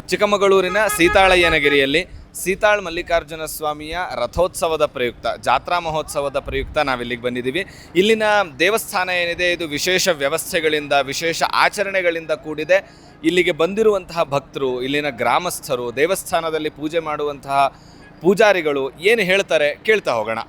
ಚಿಕ್ಕಮಗಳೂರಿನ ಸೀತಾಳಯ್ಯನಗಿರಿಯಲ್ಲಿ ಸೀತಾಳ್ ಮಲ್ಲಿಕಾರ್ಜುನ ಸ್ವಾಮಿಯ ರಥೋತ್ಸವದ ಪ್ರಯುಕ್ತ, ಜಾತ್ರಾ ಮಹೋತ್ಸವದ ಪ್ರಯುಕ್ತ ನಾವಿಲ್ಲಿಗೆ ಬಂದಿದ್ದೀವಿ. ಇಲ್ಲಿನ ದೇವಸ್ಥಾನ ಏನಿದೆ ಇದು ವಿಶೇಷ ವ್ಯವಸ್ಥೆಗಳಿಂದ, ವಿಶೇಷ ಆಚರಣೆಗಳಿಂದ ಕೂಡಿದೆ. ಇಲ್ಲಿಗೆ ಬಂದಿರುವಂತಹ ಭಕ್ತರು, ಇಲ್ಲಿನ ಗ್ರಾಮಸ್ಥರು, ದೇವಸ್ಥಾನದಲ್ಲಿ ಪೂಜೆ ಮಾಡುವಂತಹ ಪೂಜಾರಿಗಳು ಏನು ಹೇಳ್ತಾರೆ ಕೇಳ್ತಾ ಹೋಗೋಣ.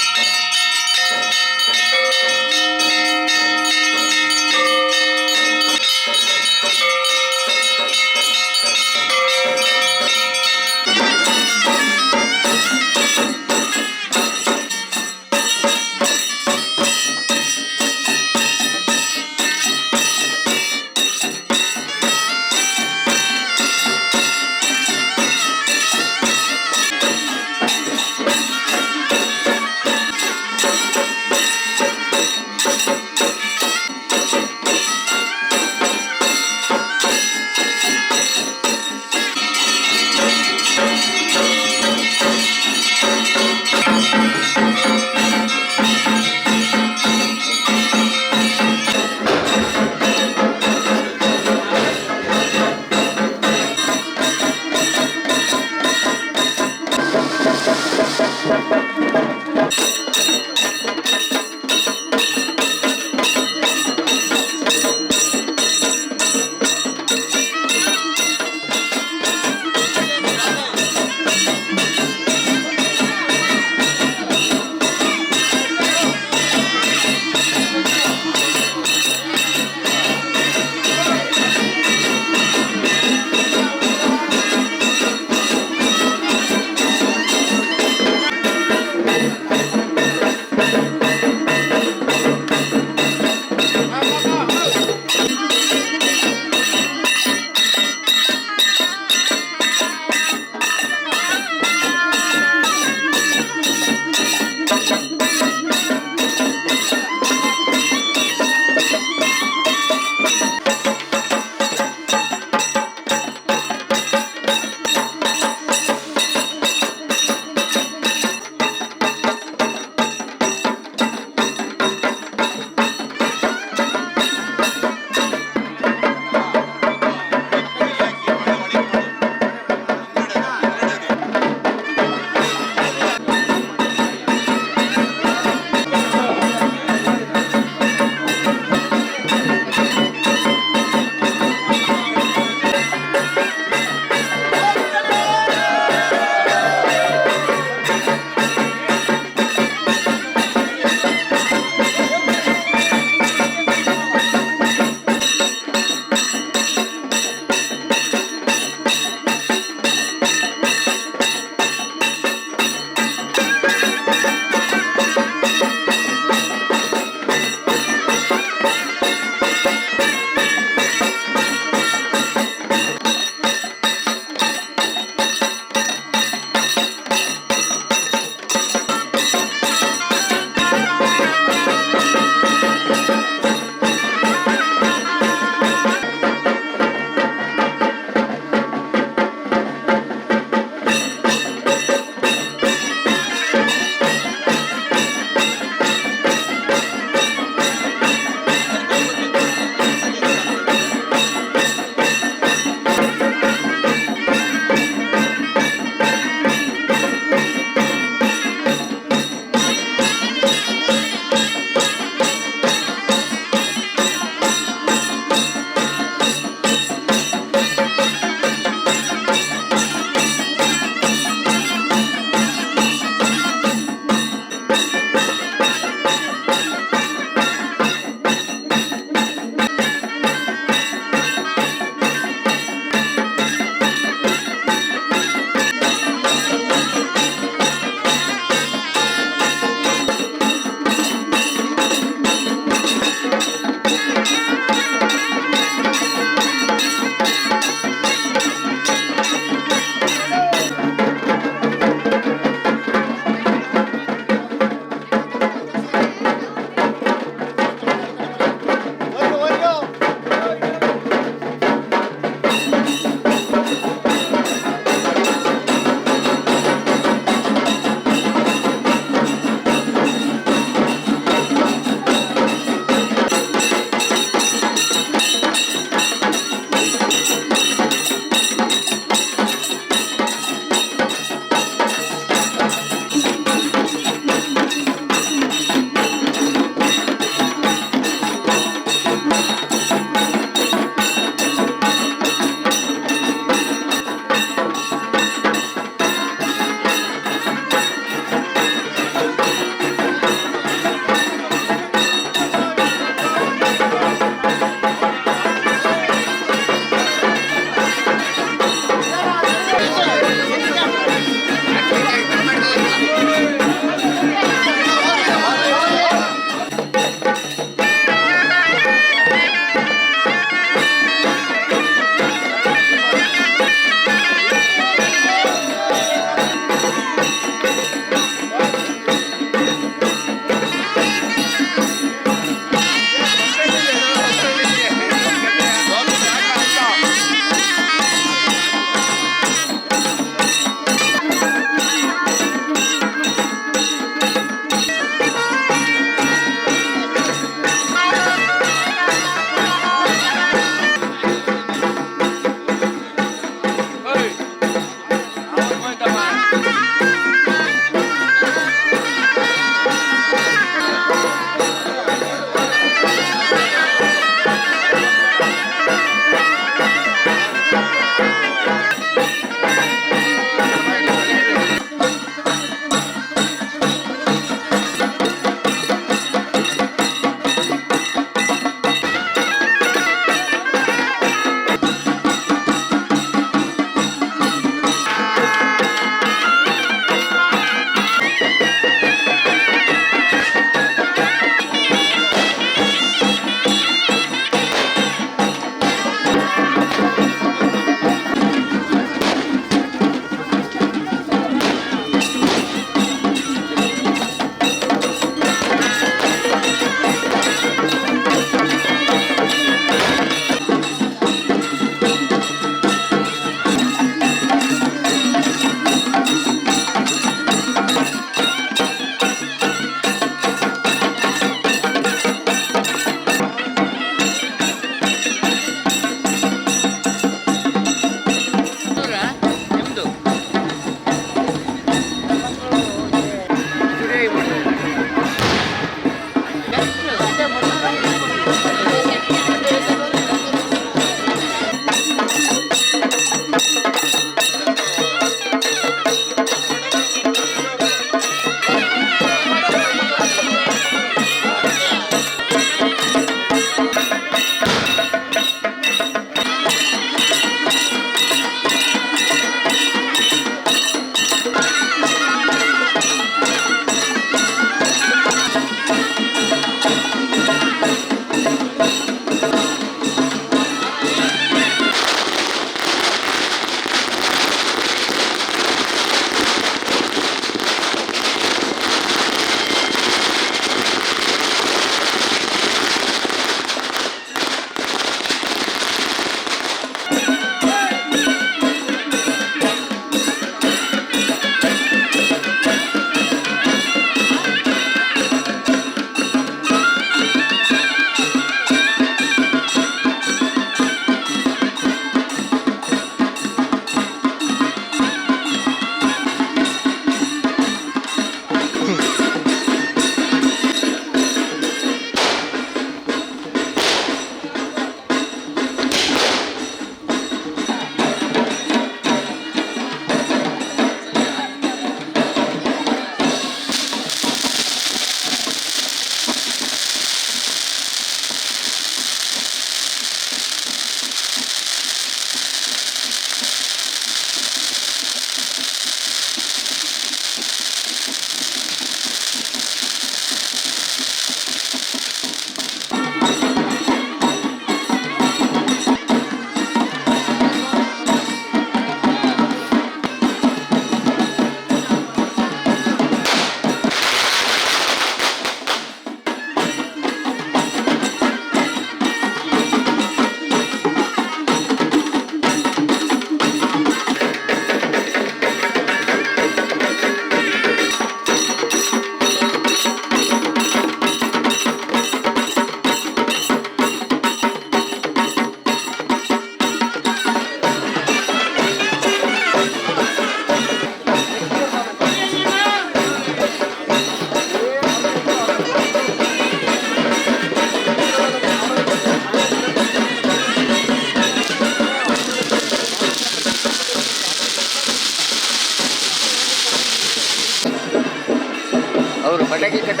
ಅವರು ಪಟಾಕಿ ಕಟ್ಟ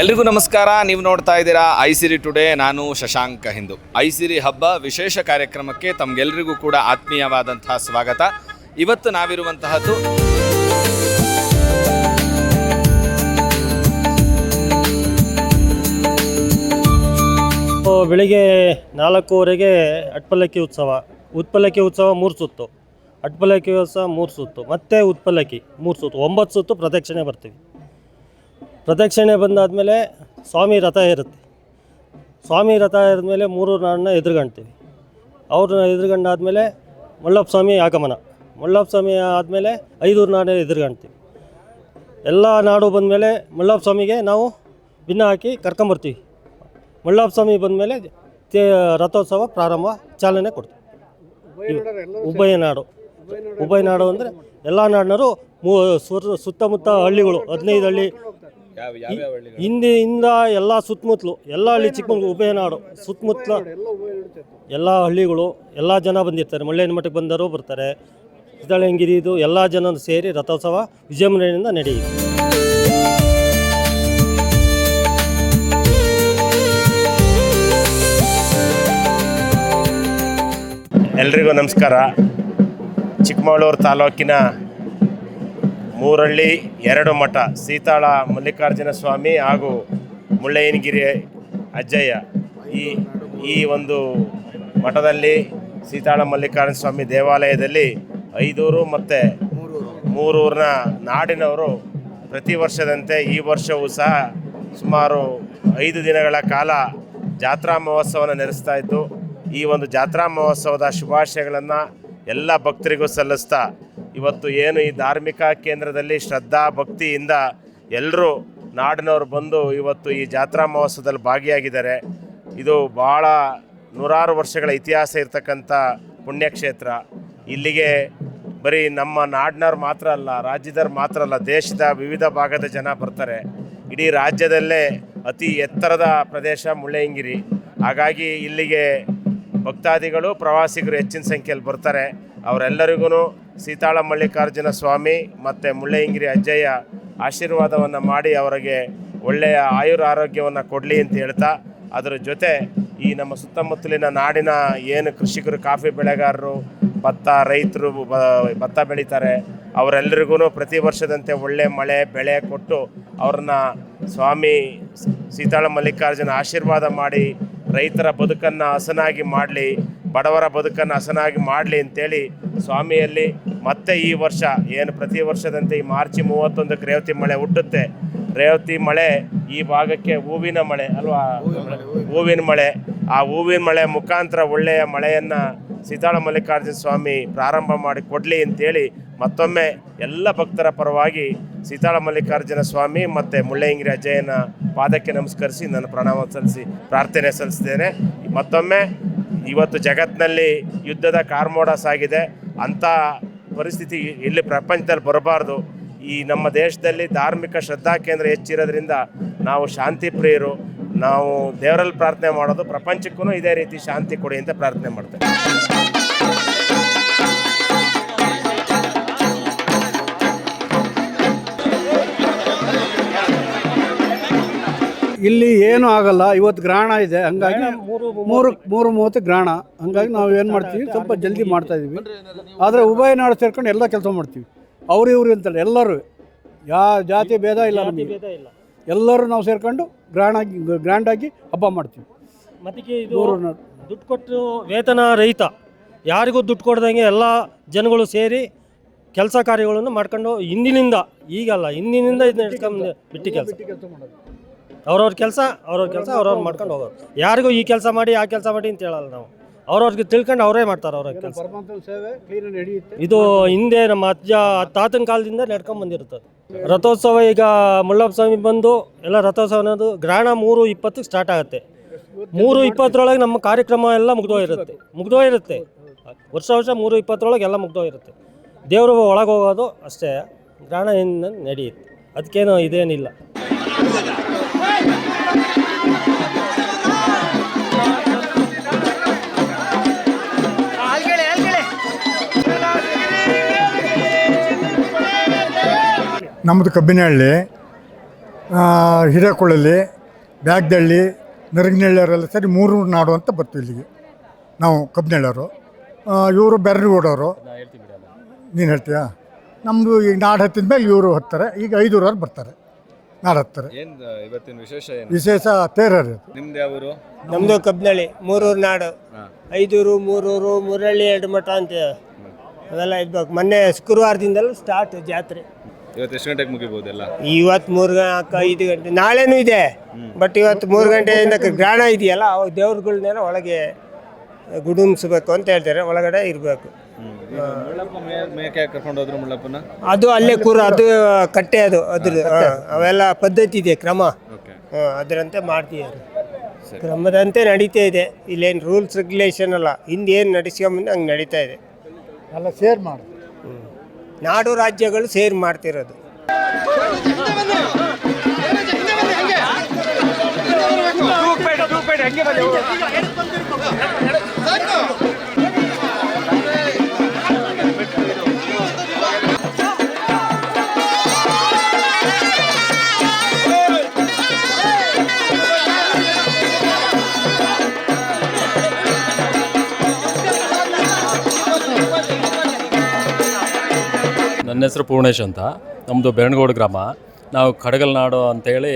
ಎಲ್ರಿಗೂ ನಮಸ್ಕಾರ. ನೀವು ನೋಡ್ತಾ ಇದ್ದೀರಾ ಐಸಿರಿ ಟುಡೇ. ನಾನು ಶಶಾಂಕ ಹಿಂದೂ. ಐಸಿರಿ ಹಬ್ಬ ವಿಶೇಷ ಕಾರ್ಯಕ್ರಮಕ್ಕೆ ತಮಗೆಲ್ಲರಿಗೂ ಕೂಡ ಆತ್ಮೀಯವಾದಂತಹ ಸ್ವಾಗತ. ಇವತ್ತು ನಾವಿರುವಂತಹದ್ದು ಬೆಳಿಗ್ಗೆ 4:15ಗೆ ಅಟ್ಪಲ್ಲಕ್ಕಿ ಉತ್ಸವ. ಉತ್ಪಲ್ಲಕ್ಕಿ ಉತ್ಸವ 3 ಸುತ್ತು, ಅಟ್ಪಲ್ಲಕ್ಕಿ ಉತ್ಸವ 3 ಸುತ್ತು, ಮತ್ತೆ ಉತ್ಪಲ್ಲಕ್ಕಿ 3 ಸುತ್ತು, 9 ಸುತ್ತು ಪ್ರದಕ್ಷಿಣೆ ಬರ್ತೀವಿ. ಪ್ರದಕ್ಷಿಣೆ ಬಂದಾದಮೇಲೆ ಸ್ವಾಮಿ ರಥ ಇರುತ್ತೆ. ಸ್ವಾಮಿ ರಥ ಇರಿದ್ಮೇಲೆ 3 ನಾಡನ್ನ ಎದುರುಗಣ್ತೀವಿ. ಅವ್ರನ್ನ ಎದುರುಗಂಡಾದಮೇಲೆ ಮಳ್ಳಪ್ಪ ಸ್ವಾಮಿ ಆಗಮನ. ಮಳ್ಳಪ್ಪ ಸ್ವಾಮಿ ಆದಮೇಲೆ 5 ನಾಡು ಎದುರುಗಣ್ತೀವಿ. ಎಲ್ಲ ನಾಡು ಬಂದಮೇಲೆ ಮಳ್ಳಪ್ಪ ಸ್ವಾಮಿಗೆ ನಾವು ಭಿನ್ನ ಹಾಕಿ ಕರ್ಕೊಂಬರ್ತೀವಿ. ಮಳ್ಳಪ್ಪ ಸ್ವಾಮಿ ಬಂದಮೇಲೆ ರಥೋತ್ಸವ ಪ್ರಾರಂಭ ಚಾಲನೆ ಕೊಡ್ತೀವಿ. ಉಭಯ ನಾಡು ಅಂದರೆ ಎಲ್ಲ ನಾಡಿನವರು ಸುತ್ತಮುತ್ತ ಹಳ್ಳಿಗಳು 15 ಹಳ್ಳಿ ಹಿಂದಿನಿಂದ ಎಲ್ಲ ಸುತ್ತಮುತ್ತಲು ಎಲ್ಲ ಹಳ್ಳಿ ಚಿಕ್ಕಮಗಳೂರು ಉಭಯ ನಾಡು ಸುತ್ತಮುತ್ತಲ ಎಲ್ಲ ಹಳ್ಳಿಗಳು ಎಲ್ಲ ಜನ ಬಂದಿರ್ತಾರೆ. ಮಳ್ಳಯ್ಯನ ಮಠಕ್ಕೆ ಬಂದವರು ಬರ್ತಾರೆ. ಸಿದ್ದಳಂಗಿರಿ ಇದು ಎಲ್ಲ ಜನರು ಸೇರಿ ರಥೋತ್ಸವ ವಿಜೃಂಭಣೆಯಿಂದ ನಡೆಯುತ್ತೆ. ಎಲ್ರಿಗೂ ನಮಸ್ಕಾರ. ಚಿಕ್ಕಮಗಳೂರು ತಾಲೂಕಿನ ಮೂರಹಳ್ಳಿ 2 ಮಠ ಸೀತಾಳ ಮಲ್ಲಿಕಾರ್ಜುನ ಸ್ವಾಮಿ ಹಾಗೂ ಮುಳ್ಳಯ್ಯನಗಿರಿ ಅಜ್ಜಯ್ಯ ಈ ಒಂದು ಮಠದಲ್ಲಿ ಸೀತಾಳ ಮಲ್ಲಿಕಾರ್ಜುನ ಸ್ವಾಮಿ ದೇವಾಲಯದಲ್ಲಿ 5 ಊರು ಮತ್ತು 3 ಊರಿನ ನಾಡಿನವರು ಪ್ರತಿ ವರ್ಷದಂತೆ ಈ ವರ್ಷವೂ ಸಹ ಸುಮಾರು 5 ದಿನಗಳ ಕಾಲ ಜಾತ್ರಾ ಮಹೋತ್ಸವನ ನಡೆಸ್ತಾ ಇದ್ದು, ಈ ಒಂದು ಜಾತ್ರಾ ಮಹೋತ್ಸವದ ಶುಭಾಶಯಗಳನ್ನು ಎಲ್ಲ ಭಕ್ತರಿಗೂ ಸಲ್ಲಿಸ್ತಾ ಇವತ್ತು ಏನು ಈ ಧಾರ್ಮಿಕ ಕೇಂದ್ರದಲ್ಲಿ ಶ್ರದ್ಧಾ ಭಕ್ತಿಯಿಂದ ಎಲ್ಲರೂ ನಾಡಿನವರು ಬಂದು ಇವತ್ತು ಈ ಜಾತ್ರಾ ಮಹೋತ್ಸವದಲ್ಲಿ ಭಾಗಿಯಾಗಿದ್ದಾರೆ. ಇದು ಭಾಳ 100 ವರ್ಷಗಳ ಇತಿಹಾಸ ಇರತಕ್ಕಂಥ ಪುಣ್ಯಕ್ಷೇತ್ರ. ಇಲ್ಲಿಗೆ ಬರೀ ನಮ್ಮ ನಾಡಿನವ್ರು ಮಾತ್ರ ಅಲ್ಲ, ರಾಜ್ಯದವ್ರು ಮಾತ್ರ ಅಲ್ಲ, ದೇಶದ ವಿವಿಧ ಭಾಗದ ಜನ ಬರ್ತಾರೆ. ಇಡೀ ರಾಜ್ಯದಲ್ಲೇ ಅತಿ ಎತ್ತರದ ಪ್ರದೇಶ ಮುಳ್ಳಯ್ಯನಗಿರಿ. ಹಾಗಾಗಿ ಇಲ್ಲಿಗೆ ಭಕ್ತಾದಿಗಳು ಪ್ರವಾಸಿಗರು ಹೆಚ್ಚಿನ ಸಂಖ್ಯೆಯಲ್ಲಿ ಬರ್ತಾರೆ. ಅವರೆಲ್ಲರಿಗೂ ಸೀತಾಳ ಮಲ್ಲಿಕಾರ್ಜುನ ಸ್ವಾಮಿ ಮತ್ತು ಮುಳ್ಳಯ್ಯನಗಿರಿ ಅಜ್ಜಯ್ಯ ಆಶೀರ್ವಾದವನ್ನು ಮಾಡಿ ಅವರಿಗೆ ಒಳ್ಳೆಯ ಆರೋಗ್ಯವನ್ನು ಕೊಡಲಿ ಅಂತ ಹೇಳ್ತಾ, ಅದರ ಜೊತೆ ಈ ನಮ್ಮ ಸುತ್ತಮುತ್ತಲಿನ ನಾಡಿನ ಏನು ಕೃಷಿಕರು, ಕಾಫಿ ಬೆಳೆಗಾರರು, ರೈತರು ಭತ್ತ ಬೆಳೀತಾರೆ, ಅವರೆಲ್ಲರಿಗೂ ಪ್ರತಿ ವರ್ಷದಂತೆ ಒಳ್ಳೆ ಮಳೆ ಬೆಳೆ ಕೊಟ್ಟು ಅವ್ರನ್ನ ಸ್ವಾಮಿ ಸೀತಾಳ ಮಲ್ಲಿಕಾರ್ಜುನ ಆಶೀರ್ವಾದ ಮಾಡಿ ರೈತರ ಬದುಕನ್ನು ಹಸನಾಗಿ ಮಾಡಲಿ, ಬಡವರ ಬದುಕನ್ನು ಹಸನಾಗಿ ಮಾಡಲಿ ಅಂತೇಳಿ ಸ್ವಾಮಿಯಲ್ಲಿ ಮತ್ತೆ ಈ ವರ್ಷ ಏನು ಪ್ರತಿ ವರ್ಷದಂತೆ ಈ ಮಾರ್ಚ್ 31ಕ್ಕೆ ರೇವತಿ ಮಳೆ ಹುಟ್ಟುತ್ತೆ. ರೇವತಿ ಮಳೆ ಈ ಭಾಗಕ್ಕೆ ಹೂವಿನ ಮಳೆ ಅಲ್ವಾ, ಹೂವಿನ ಮಳೆ. ಆ ಹೂವಿನ ಮಳೆ ಮುಖಾಂತರ ಒಳ್ಳೆಯ ಮಳೆಯನ್ನು ಸೀತಾಳ ಮಲ್ಲಿಕಾರ್ಜುನ ಸ್ವಾಮಿ ಪ್ರಾರಂಭ ಮಾಡಿ ಕೊಡಲಿ ಅಂತೇಳಿ ಮತ್ತೊಮ್ಮೆ ಎಲ್ಲ ಭಕ್ತರ ಪರವಾಗಿ ಸೀತಾಳ ಮಲ್ಲಿಕಾರ್ಜುನ ಸ್ವಾಮಿ ಮತ್ತು ಮುಳ್ಳಯ್ಯನಗಿರಿ ಅಜ್ಜಯ್ಯನ ಪಾದಕ್ಕೆ ನಮಸ್ಕರಿಸಿ ನನ್ನ ಪ್ರಣಾಮ ಸಲ್ಲಿಸಿ ಪ್ರಾರ್ಥನೆ ಸಲ್ಲಿಸ್ತೇನೆ. ಮತ್ತೊಮ್ಮೆ ಇವತ್ತು ಜಗತ್ತಿನಲ್ಲಿ ಯುದ್ಧದ ಕಾರ್ಮೋಡ ಸಾಗಿದೆ. ಅಂಥ ಪರಿಸ್ಥಿತಿ ಇಲ್ಲಿ ಪ್ರಪಂಚದಲ್ಲಿ ಬರಬಾರ್ದು. ಈ ನಮ್ಮ ದೇಶದಲ್ಲಿ ಧಾರ್ಮಿಕ ಶ್ರದ್ಧಾ ಕೇಂದ್ರ ಹೆಚ್ಚಿರೋದ್ರಿಂದ ನಾವು ಶಾಂತಿ ಪ್ರಿಯರು. ನಾವು ದೇವರಲ್ಲಿ ಪ್ರಾರ್ಥನೆ ಮಾಡೋದು, ಪ್ರಪಂಚಕ್ಕೂ ಇದೇ ರೀತಿ ಶಾಂತಿ ಕೊಡಿ ಅಂತ ಪ್ರಾರ್ಥನೆ ಮಾಡ್ತೇವೆ. ಇಲ್ಲಿ ಏನೂ ಆಗಲ್ಲ. ಇವತ್ತು ಗ್ರಹಣ ಇದೆ, ಹಂಗಾಗಿ 3:30 ಗ್ರಹಣ. ಹಂಗಾಗಿ ನಾವು ಏನು ಮಾಡ್ತೀವಿ, ಸ್ವಲ್ಪ ಜಲ್ದಿ ಮಾಡ್ತಾಯಿದ್ದೀವಿ. ಆದರೆ ಉಭಯ ನಾಡು ಸೇರ್ಕೊಂಡು ಎಲ್ಲ ಕೆಲಸ ಮಾಡ್ತೀವಿ. ಅವರು ಇವರು ಅಂತಲ್ಲ, ಎಲ್ಲರೂ ಯಾವ ಜಾತಿ ಭೇದ ಇಲ್ಲ ನಮಗೆ. ಎಲ್ಲರೂ ನಾವು ಸೇರ್ಕೊಂಡು ಗ್ರ್ಯಾಂಡಾಗಿ ಹಬ್ಬ ಮಾಡ್ತೀವಿ. ಮತ್ತೆ ಇದು ದುಡ್ಡು ಕೊಟ್ಟು ವೇತನ ರಹಿತ, ಯಾರಿಗೂ ದುಡ್ಡು ಕೊಡ್ದಂಗೆ ಎಲ್ಲ ಜನಗಳು ಸೇರಿ ಕೆಲಸ ಕಾರ್ಯಗಳನ್ನು ಮಾಡ್ಕೊಂಡು ಹಿಂದಿನಿಂದ ಇದು ನಡ್ಸ್ಕೊಂಡು ಬಿಟ್ಟು ಕೆಲಸ ಅವ್ರವ್ರ ಕೆಲಸ ಅವ್ರವ್ರು ಮಾಡ್ಕೊಂಡು ಹೋಗೋದು. ಯಾರಿಗೂ ಈ ಕೆಲಸ ಮಾಡಿ ಆ ಕೆಲಸ ಮಾಡಿ ಅಂತ ಹೇಳಲ್ಲ ನಾವು. ಅವ್ರವ್ರಿಗೆ ತಿಳ್ಕೊಂಡು ಅವರೇ ಮಾಡ್ತಾರೆ ಅವ್ರ ಕೆಲಸ. ಇದು ಹಿಂದೆ ನಮ್ಮ ತಾತನ ಕಾಲದಿಂದ ನಡ್ಕೊಂಡು ಬಂದಿರ್ತದೆ. ರಥೋತ್ಸವ ಈಗ ಮುಳ್ಳಪ್ಪ ಸ್ವಾಮಿ ಬಂದು ಎಲ್ಲ ರಥೋತ್ಸವ ಅನ್ನೋದು ಗ್ರಹಣ 3:20 ಸ್ಟಾರ್ಟ್ ಆಗುತ್ತೆ. 3:20 ನಮ್ಮ ಕಾರ್ಯಕ್ರಮ ಎಲ್ಲ ಮುಗ್ದೋಗಿರುತ್ತೆ. ವರ್ಷ 3:20 ಎಲ್ಲ ಮುಗ್ದೋಗಿರುತ್ತೆ. ದೇವರು ಒಳಗೆ ಹೋಗೋದು ಅಷ್ಟೇ, ಗ್ರಹಣ ಏನು ನಡೆಯುತ್ತೆ. ಅದಕ್ಕೇನು ಇದೇನಿಲ್ಲ. ನಮ್ಮದು ಕಬ್ಬಿನಹಳ್ಳಿ, ಹಿರೇಕೊಳ್ಳಲ್ಲಿ, ಬ್ಯಾಗ್ದಳ್ಳಿ, ನರಗನಹಳ್ಳಿಯವರೆಲ್ಲ ಸರಿ 3 ನಾಡು ಅಂತ ಬರ್ತೀವಿ ಇಲ್ಲಿಗೆ. ನಾವು ಕಬ್ಬಿನಹಳ್ಳಿಯವರು, ಇವರು ಬೆರ್ರಿಗೂಡವರು. ನೀನು ಹೇಳ್ತೀಯಾ? ನಮ್ಮದು ಈಗ ನಾಡು ಹತ್ತಿದ ಮೇಲೆ ಇವರು ಹತ್ತಾರೆ. ಈಗ 5 ಬರ್ತಾರೆ, ನಾಡು ಹತ್ತಾರೆ. ಇವತ್ತಿನ ವಿಶೇಷ ತೇರರು. ನಿಮ್ದು ಯಾವ ಊರು? ನಮ್ಮದು ಕಬ್ಬಿನಹಳ್ಳಿ, ಮೂರೂರು ನಾಡು. 5 ಮೂರೂರು, ಮುರಳ್ಳಿ, 2 ಮಠ ಅಂತ ಅವೆಲ್ಲ ಇರ್ಬೇಕು. ಮೊನ್ನೆ ಶುಕ್ರವಾರದಿಂದಲೂ ಸ್ಟಾರ್ಟ್ ಜಾತ್ರೆ. ಇವತ್ತು ಎಷ್ಟು ಗಂಟೆಗೆ ಮುಗಿಬೋದೆಲ್ಲ? ಇವತ್ತು 5 ಗಂಟೆ, ನಾಳೆನೂ ಇದೆ. ಬಟ್ ಇವತ್ತು 3 ಗಂಟೆಯಿಂದ ಗ್ರಹಣ ಇದೆಯಲ್ಲ, ಅವಾಗ ದೇವ್ರುಗಳನ್ನೆಲ್ಲ ಒಳಗೆ ಗುಡುಂಬಿಸ್ಬೇಕು ಅಂತ ಹೇಳ್ತಾರೆ, ಒಳಗಡೆ ಇರಬೇಕು. ಮೇಕೆ ಕರ್ಕೊಂಡು ಹೋದ್ರು ಮುಳ್ಳಪ್ಪನ? ಅದು ಅಲ್ಲೇ ಅದು ಕಟ್ಟೆ, ಅದ್ರದ್ದು ಅವೆಲ್ಲ ಪದ್ಧತಿ ಇದೆ, ಕ್ರಮ. ಅದರಂತೆ ಮಾಡ್ತಿದ್ದಾರೆ, ಕ್ರಮದಂತೆ ನಡೀತಾ ಇದೆ. ಇಲ್ಲೇನು ರೂಲ್ಸ್ ರೆಗ್ಯುಲೇಷನ್ ಅಲ್ಲ, ಹಿಂದೇನು ನಡೆಸ್ಕೊಂಬಂದು ಹಂಗೆ ನಡೀತಾ ಇದೆ. ಎಲ್ಲ ಸೇರ್ ಮಾಡಿ ನಾಡು ರಾಜ್ಯಗಳು ಸೇರಿ ಮಾಡ್ತಿರೋದು. ನನ್ನ ಹೆಸರು ಪೂರ್ಣೇಶ್ ಅಂತ. ನಮ್ಮದು ಬೆರಣಗೋಡು ಗ್ರಾಮ. ನಾವು ಕಡಗಲ್ನಾಡು ಅಂತೇಳಿ